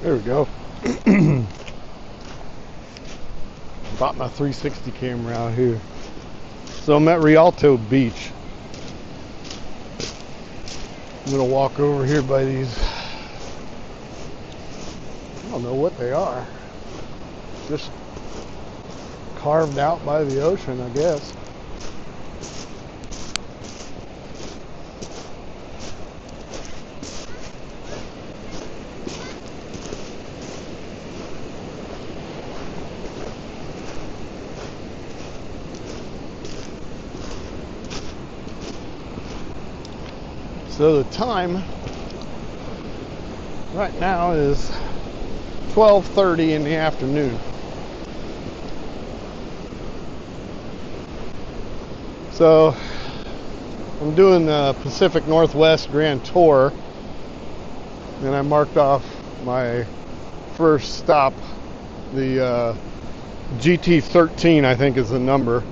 There we go. Bought my 360 camera out here. So I'm at Rialto Beach. I'm gonna walk over here by these, I don't know what they are. Just carved out by the ocean, I guess. So the time right now is 12:30 in the afternoon. So I'm doing the Pacific Northwest Grand Tour, and I marked off my first stop, the GT13 I think is the number,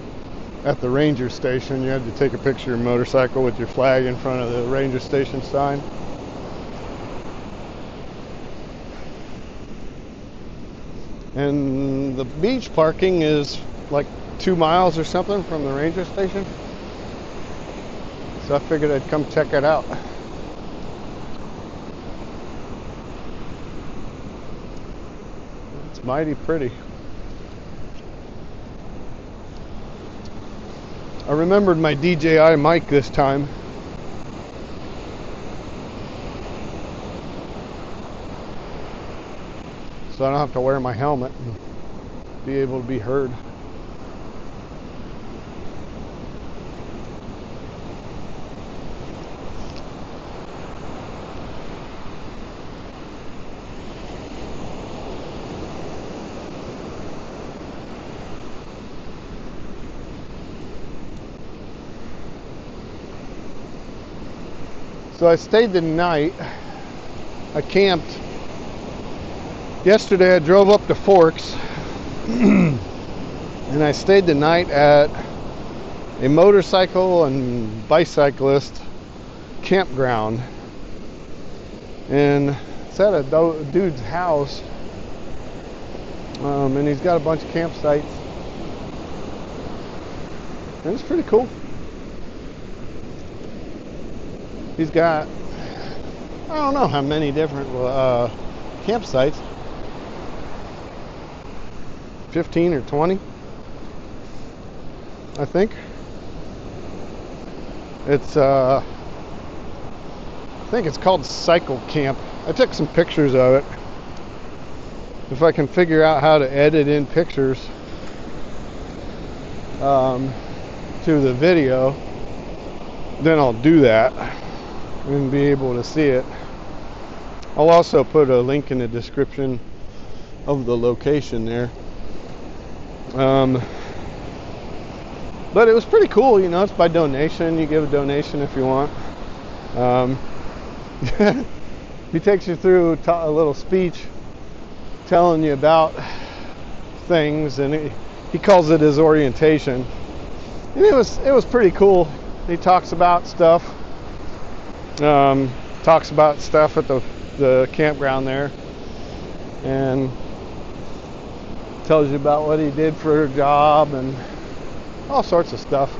at the ranger station. You had to take a picture of your motorcycle with your flag in front of the ranger station sign. And the beach parking is like 2 miles or something from the ranger station. So I figured I'd come check it out. It's mighty pretty. I remembered my DJI mic this time. So I don't have to wear my helmet and be able to be heard. So I stayed the night. I camped. Yesterday I drove up to Forks and I stayed the night at a motorcycle and bicyclist campground. And it's at a dude's house, and he's got a bunch of campsites. And it's pretty cool. He's got, I don't know how many different campsites, 15 or 20, I think. It's I think it's called Cycle Camp. I took some pictures of it. If I can figure out how to edit in pictures to the video, then I'll do that and be able to see it. I'll also put a link in the description of the location there. But it was pretty cool, you know. It's by donation. You give a donation if you want. He takes you through a little speech telling you about things, and he calls it his orientation. And it was pretty cool. He talks about stuff. Talks about stuff at the campground there, and tells you about what he did for a job and all sorts of stuff.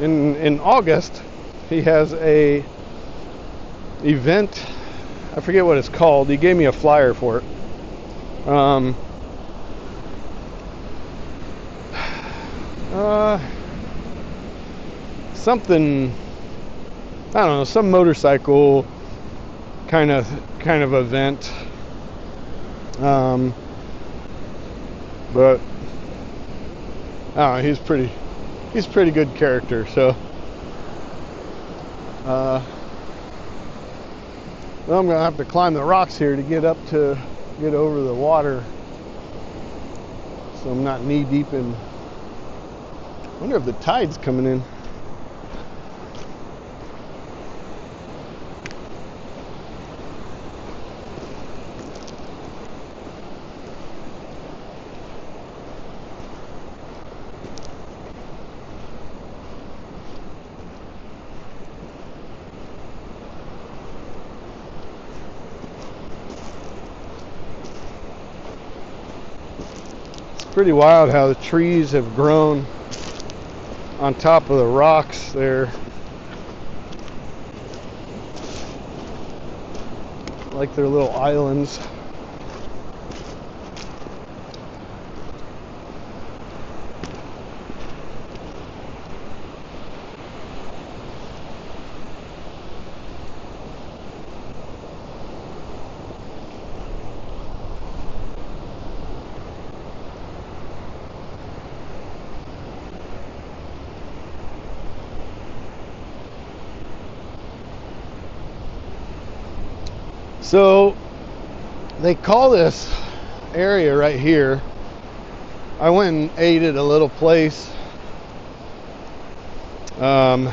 In August, he has a event. I forget what it's called. He gave me a flyer for it. Something, I don't know, some motorcycle kind of event. But I don't know, he's pretty good character. So well, I'm gonna have to climb the rocks here to get over the water, so I'm not knee deep in. I wonder if the tide's coming in. pretty wild how the trees have grown on top of the rocks there, like they're little islands. So they call this area right here, I went and ate at a little place right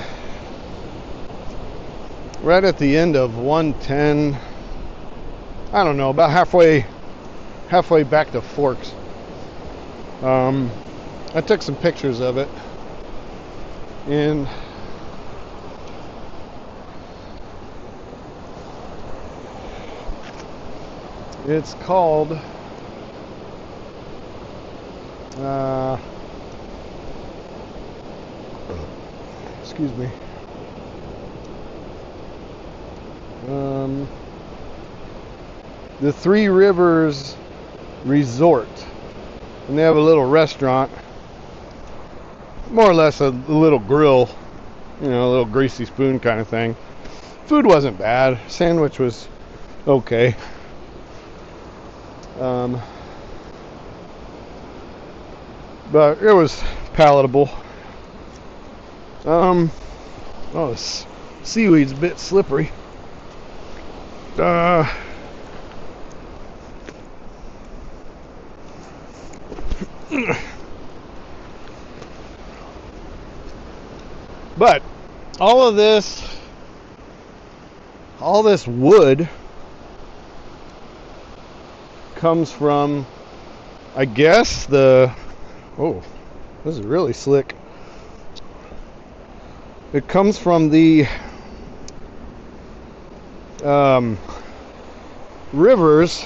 at the end of 110, I don't know, about halfway back to Forks. I took some pictures of it, and it's called excuse me, the Three Rivers Resort, and they have a little restaurant, more or less a little grill, you know, a little greasy spoon kind of thing. Food wasn't bad, sandwich was okay. But it was palatable. Oh, this seaweed's a bit slippery. But all this wood comes from, I guess, oh, this is really slick. It comes from the rivers.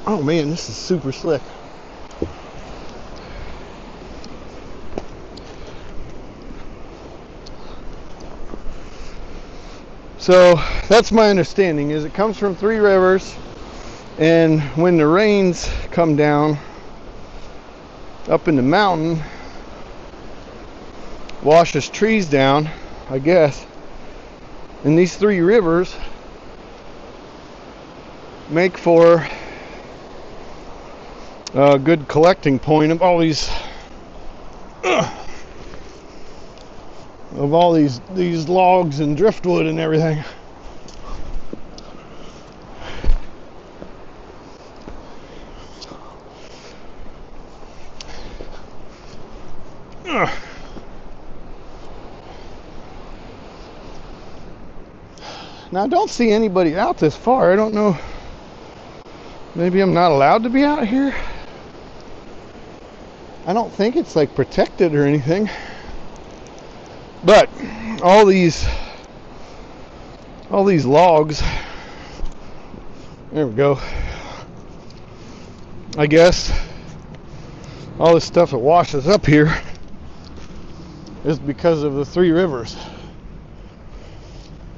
Oh man, this is super slick. So that's my understanding, is it comes from Three Rivers, and when the rains come down up in the mountain, washes trees down, I guess, and these three rivers make for a good collecting point of all these logs and driftwood and everything. Now I don't see anybody out this far. I don't know, maybe I'm not allowed to be out here. I don't think it's like protected or anything. But all these logs, there we go. I guess all this stuff that washes up here is because of the Three Rivers.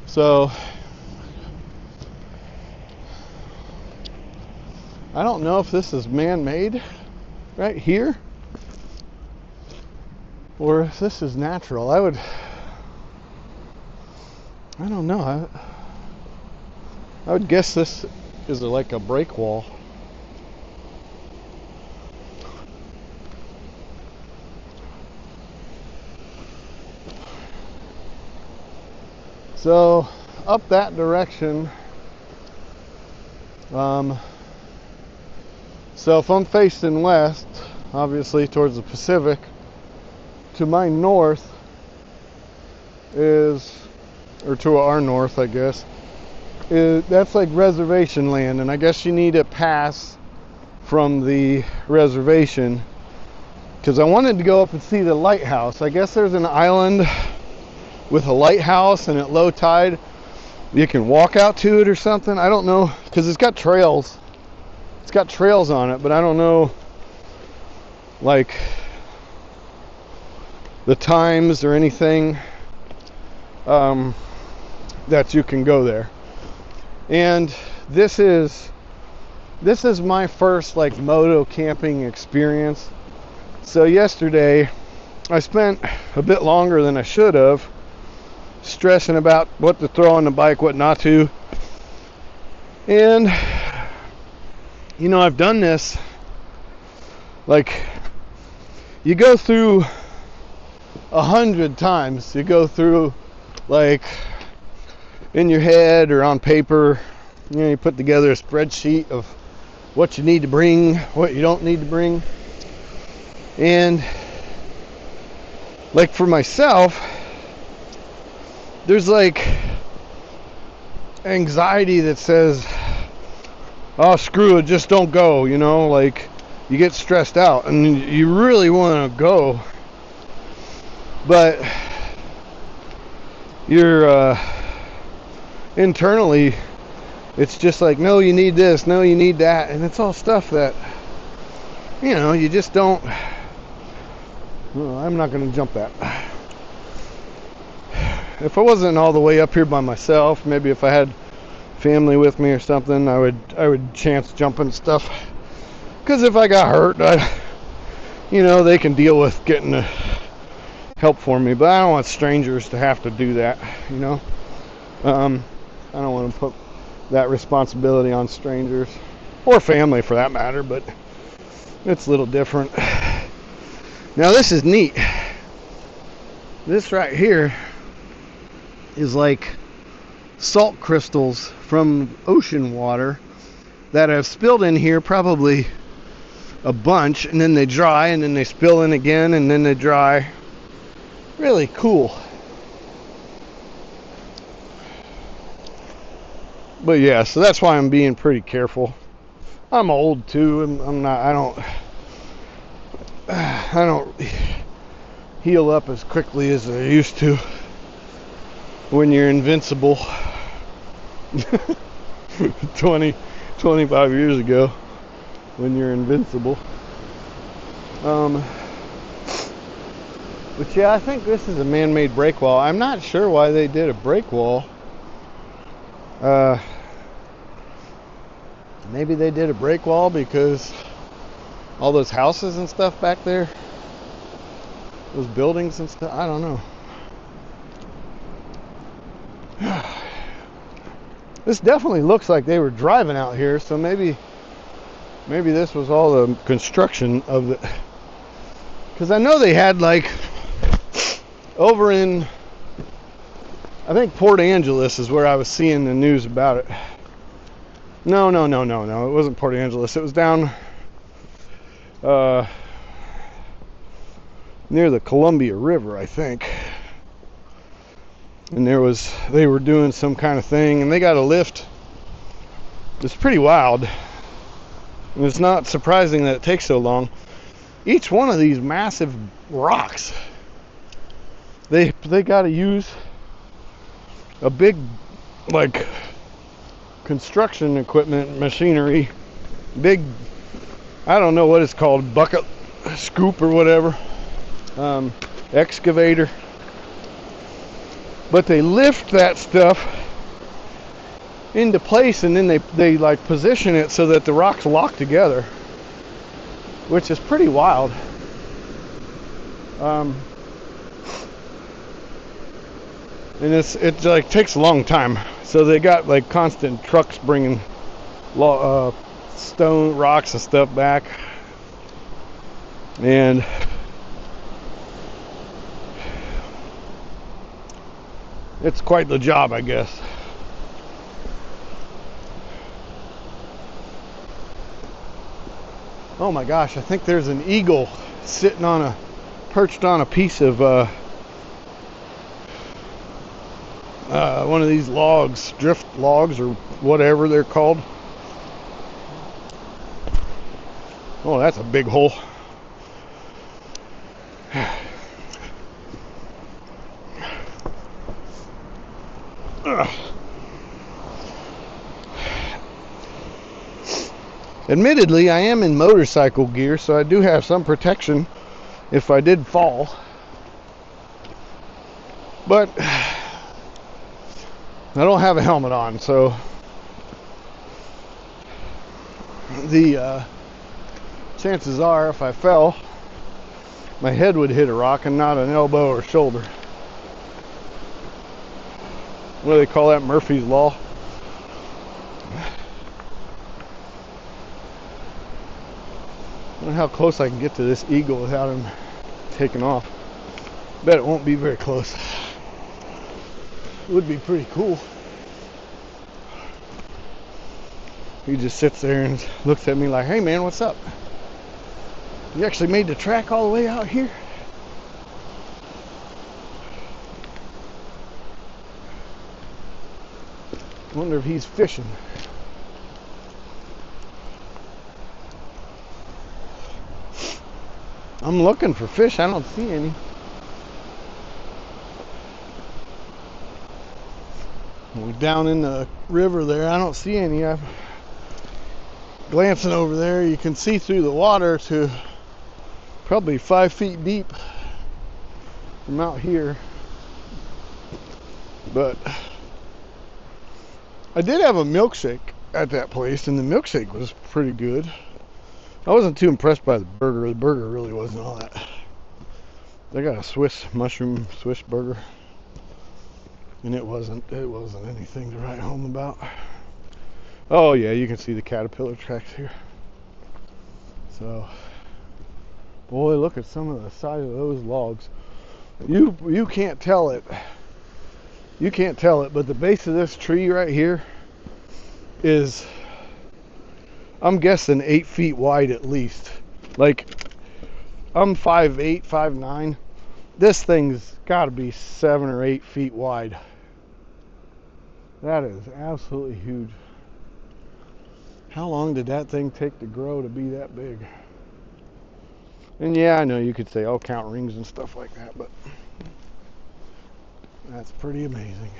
So I don't know if this is man-made right here or if this is natural. I don't know. I would guess this is like a break wall. So up that direction, so if I'm facing west, obviously towards the Pacific, to my north is, or to our north, I guess, that's like reservation land, and I guess you need to pass from the reservation, because I wanted to go up and see the lighthouse. I guess there's an island with a lighthouse, and at low tide you can walk out to it or something. I don't know, because it's got trails it's got trails on it, but I don't know like the times or anything that you can go there. And this is my first like moto camping experience. So yesterday I spent a bit longer than I should have stressing about what to throw on the bike, what not to. And you know, I've done this, like, you go through 100 times. You go through, like, in your head or on paper, you know, you put together a spreadsheet of what you need to bring, what you don't need to bring. And like for myself, there's like anxiety that says, oh, screw it, just don't go, you know, like you get stressed out and you really want to go, but you're internally it's just like, no, you need this, no, you need that, and it's all stuff that, you know, you just don't. Well, I'm not going to jump that. If I wasn't all the way up here by myself, maybe if I had family with me or something, I would chance jumping stuff. Because if I got hurt, you know, they can deal with getting help for me. But I don't want strangers to have to do that, you know. I don't want to put that responsibility on strangers, or family for that matter, but it's a little different. Now this is neat. This right here is like salt crystals from ocean water that have spilled in here, probably a bunch, and then they dry, and then they spill in again, and then they dry. Really cool. But yeah, so that's why I'm being pretty careful. I'm old too, and I don't heal up as quickly as I used to when you're invincible. 25 years ago, when you're invincible. But yeah, I think this is a man-made break wall. I'm not sure why they did a break wall. Maybe they did a break wall because all those houses and stuff back there, those buildings and stuff, I don't know. This definitely looks like they were driving out here, so maybe this was all the construction of the, because I know they had like over in, I think Port Angeles is where I was seeing the news about it. No, it wasn't Port Angeles. It was down near the Columbia River, I think. And they were doing some kind of thing, and they got a lift. It's pretty wild. And it's not surprising that it takes so long. Each one of these massive rocks, they got to use a big, like, construction equipment, machinery, big, I don't know what it's called, bucket, scoop or whatever, excavator. But they lift that stuff into place, and then they like position it so that the rocks lock together, which is pretty wild. And it like takes a long time. So they got like constant trucks bringing stone, rocks and stuff back. And it's quite the job, I guess. Oh my gosh, I think there's an eagle sitting perched on a piece of one of these logs, drift logs or whatever they're called. Oh, that's a big hole. Admittedly, I am in motorcycle gear, so I do have some protection if I did fall. But I don't have a helmet on, so the chances are if I fell, my head would hit a rock and not an elbow or shoulder. What do they call that? Murphy's Law? I don't know how close I can get to this eagle without him taking off. Bet it won't be very close. It would be pretty cool. He just sits there and looks at me like, hey man, what's up? You actually made the track all the way out here? Wonder if he's fishing. I'm looking for fish. I don't see any. We're down in the river there. I don't see any. I'm glancing over there. You can see through the water to probably 5 feet deep from out here. But I did have a milkshake at that place, and the milkshake was pretty good. I wasn't too impressed by the burger. The burger really wasn't all that. They got a Swiss mushroom Swiss burger, and it wasn't anything to write home about. Oh yeah, you can see the caterpillar tracks here. So, boy, look at some of the size of those logs. You can't tell it. You can't tell it, but the base of this tree right here is, I'm guessing 8 feet wide at least. Like, I'm 5'8", 5'9". This thing's got to be 7 or 8 feet wide. That is absolutely huge. How long did that thing take to grow to be that big? And yeah, I know you could say, oh, count rings and stuff like that, but that's pretty amazing.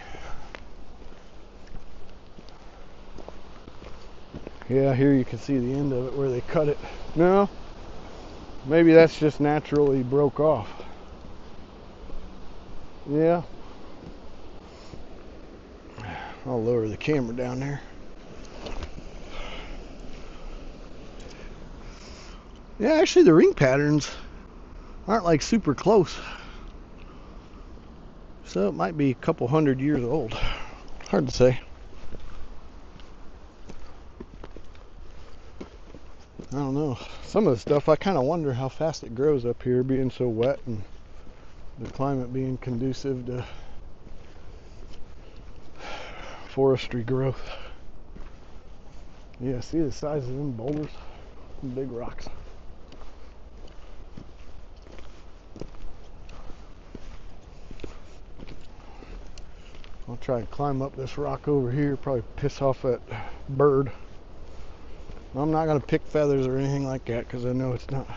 Yeah, here you can see the end of it where they cut it. No, maybe that's just naturally broke off. Yeah. I'll lower the camera down there. Yeah, actually the ring patterns aren't like super close. So it might be a couple 100 years old. Hard to say. I don't know. Some of the stuff I kind of wonder how fast it grows up here, being so wet and the climate being conducive to forestry growth. Yeah, see the size of them boulders? Some big rocks. I'll try and climb up this rock over here, probably piss off that bird. I'm not going to pick feathers or anything like that because I know it's not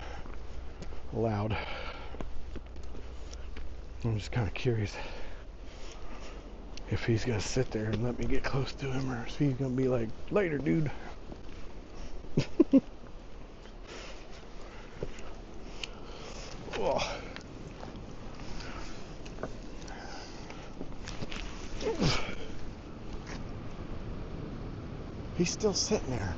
allowed. I'm just kind of curious if he's going to sit there and let me get close to him, or if he's going to be like, later, dude. Oh. He's still sitting there.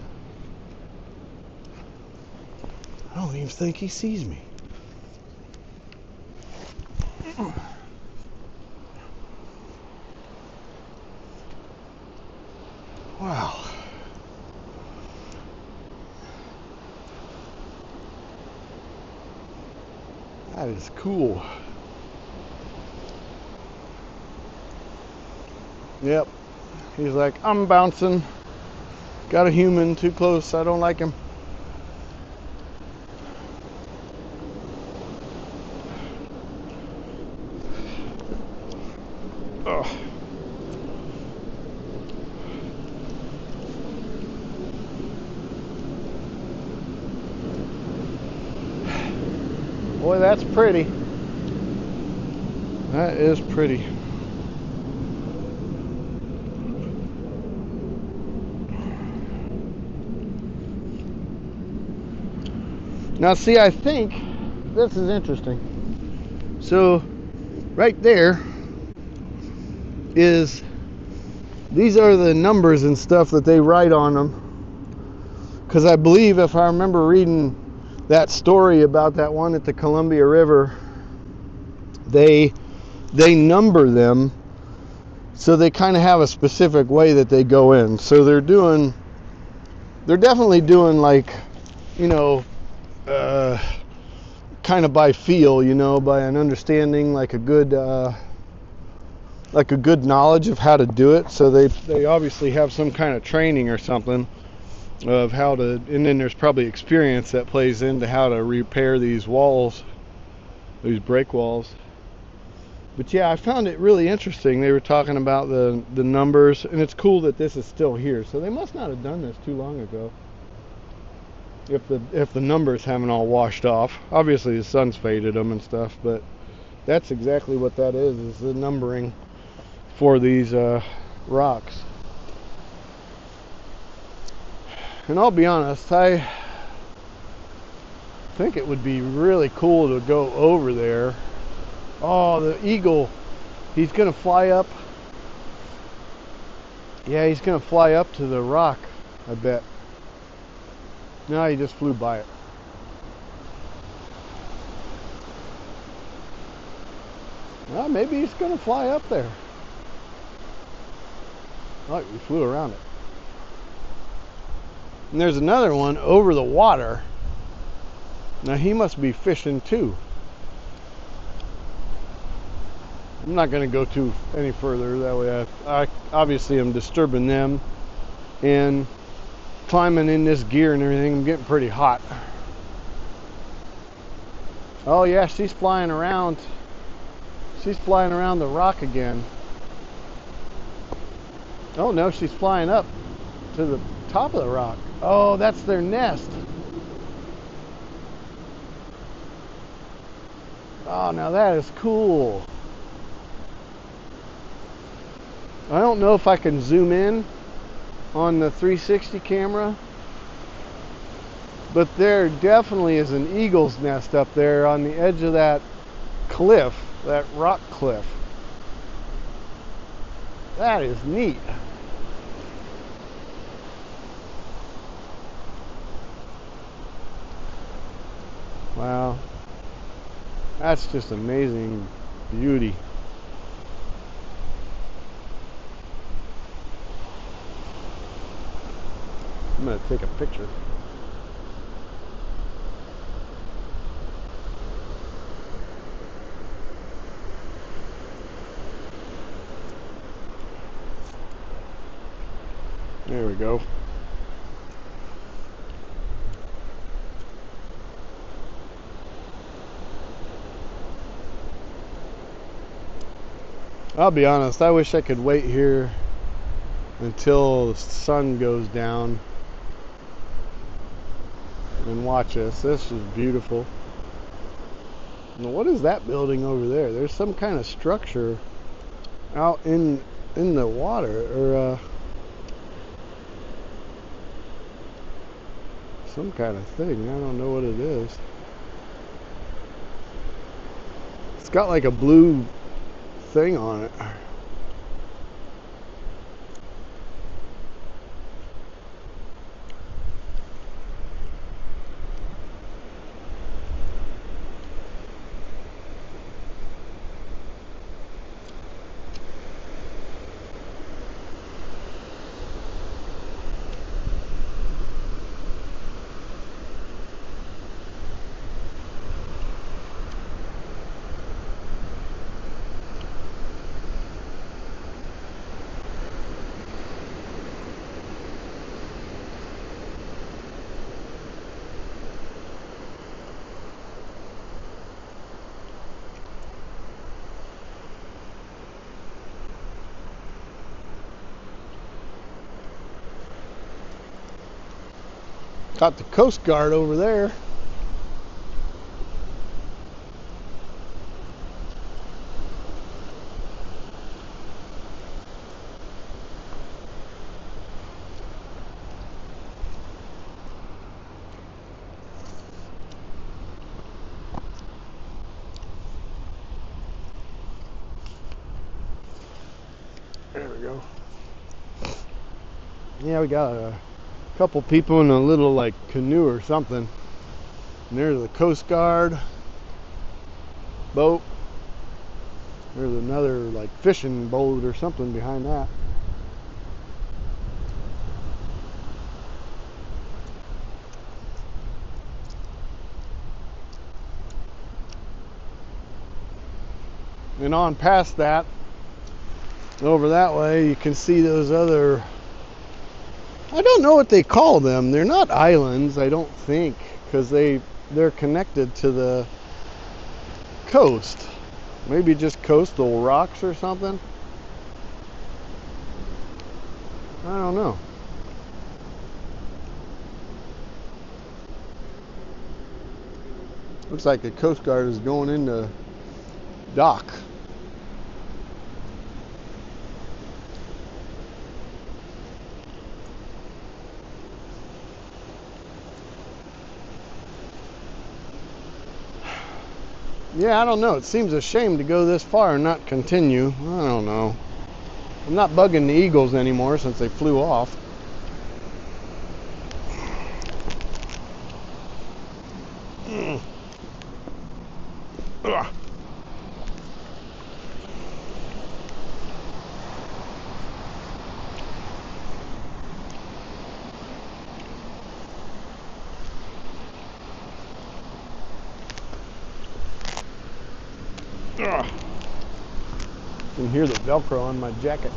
I don't even think he sees me. Wow. That is cool. Yep. He's like, I'm bouncing. Got a human too close. I don't like him. Ugh. Boy, that's pretty. That is pretty. Now see, I think this is interesting. So right there is, these are the numbers and stuff that they write on them. Because I believe, if I remember reading that story about that one at the Columbia River, they number them, so they kind of have a specific way that they go in. So they're definitely doing, like, you know, kind of by feel, you know, by an understanding, like a good knowledge of how to do it. So they obviously have some kind of training or something of how to, and then there's probably experience that plays into how to repair these walls, these break walls. But yeah, I found it really interesting. They were talking about the numbers, and it's cool that this is still here. So they must not have done this too long ago, if the numbers haven't all washed off. Obviously the sun's faded them and stuff, but that's exactly what that is the numbering for these rocks. And I'll be honest, I think it would be really cool to go over there. Oh, the eagle, he's gonna fly up. Yeah, he's gonna fly up to the rock, I bet. No, he just flew by it. Well, maybe he's gonna fly up there. Oh, he flew around it. And there's another one over the water. Now he must be fishing too. I'm not going to go too any further. That way I obviously am disturbing them. And climbing in this gear and everything, I'm getting pretty hot. Oh yeah, she's flying around. She's flying around the rock again. Oh no, she's flying up to the top of the rock. Oh, that's their nest. Oh, now that is cool. I don't know if I can zoom in on the 360 camera, but there definitely is an eagle's nest up there on the edge of that cliff, that rock cliff. That is neat. Wow, that's just amazing beauty. I'm going to take a picture. There we go. I'll be honest, I wish I could wait here until the sun goes down and watch this. This is beautiful. Now, what is that building over there? There's some kind of structure out in the water, or some kind of thing. I don't know what it is. It's got like a blue thing on it. Got the Coast Guard over there. There we go. Yeah, we got a couple people in a little like canoe or something. And there's the Coast Guard boat. There's another like fishing boat or something behind that. And on past that, over that way, you can see those other, I don't know what they call them. They're not islands, I don't think, because they're connected to the coast. Maybe just coastal rocks or something. I don't know. Looks like the Coast Guard is going into dock. Yeah, I don't know. It seems a shame to go this far and not continue. I don't know. I'm not bugging the eagles anymore since they flew off. Ugh. Ugh. You can hear the Velcro on my jacket.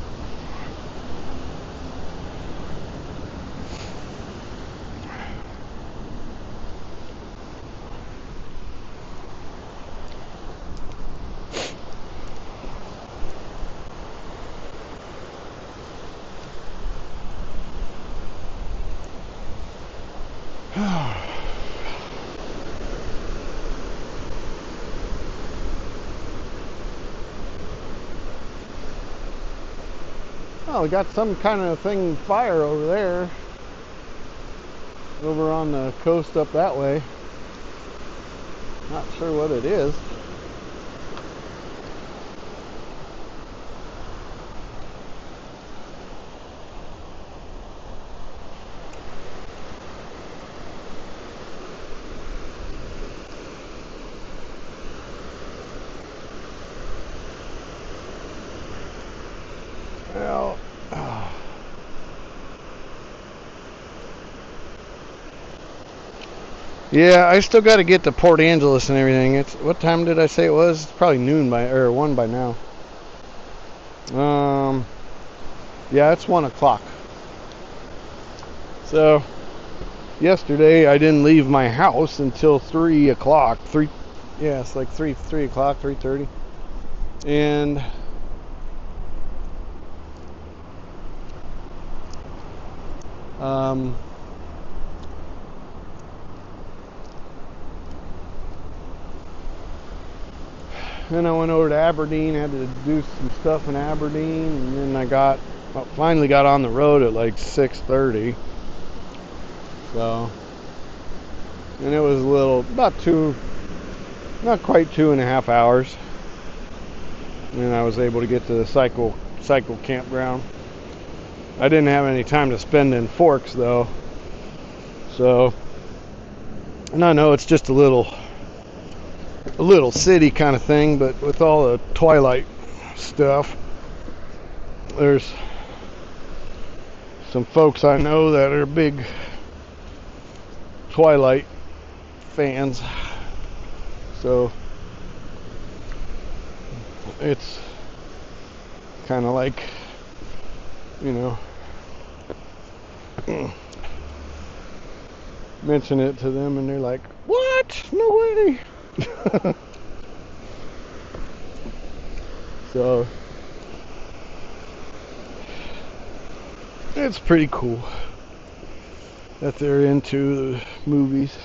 Oh, we got some kind of thing fire over there. Over on the coast up that way. Not sure what it is. Well, yeah, I still got to get to Port Angeles and everything. It's what time did I say it was? It's probably noon by or 1 by now. Yeah, it's 1 o'clock. So yesterday I didn't leave my house until 3 o'clock. Yeah, it's like 3 o'clock, 3:30, and then I went over to Aberdeen, had to do some stuff in Aberdeen, and then finally got on the road at like 6:30. So, and it was about not quite 2.5 hours. And I was able to get to the cycle campground. I didn't have any time to spend in Forks though. So, and I know it's just a little city kind of thing, but with all the Twilight stuff, there's some folks I know that are big Twilight fans, so it's kind of like, you know, mention it to them and they're like, what? No way. So it's pretty cool that they're into the movies.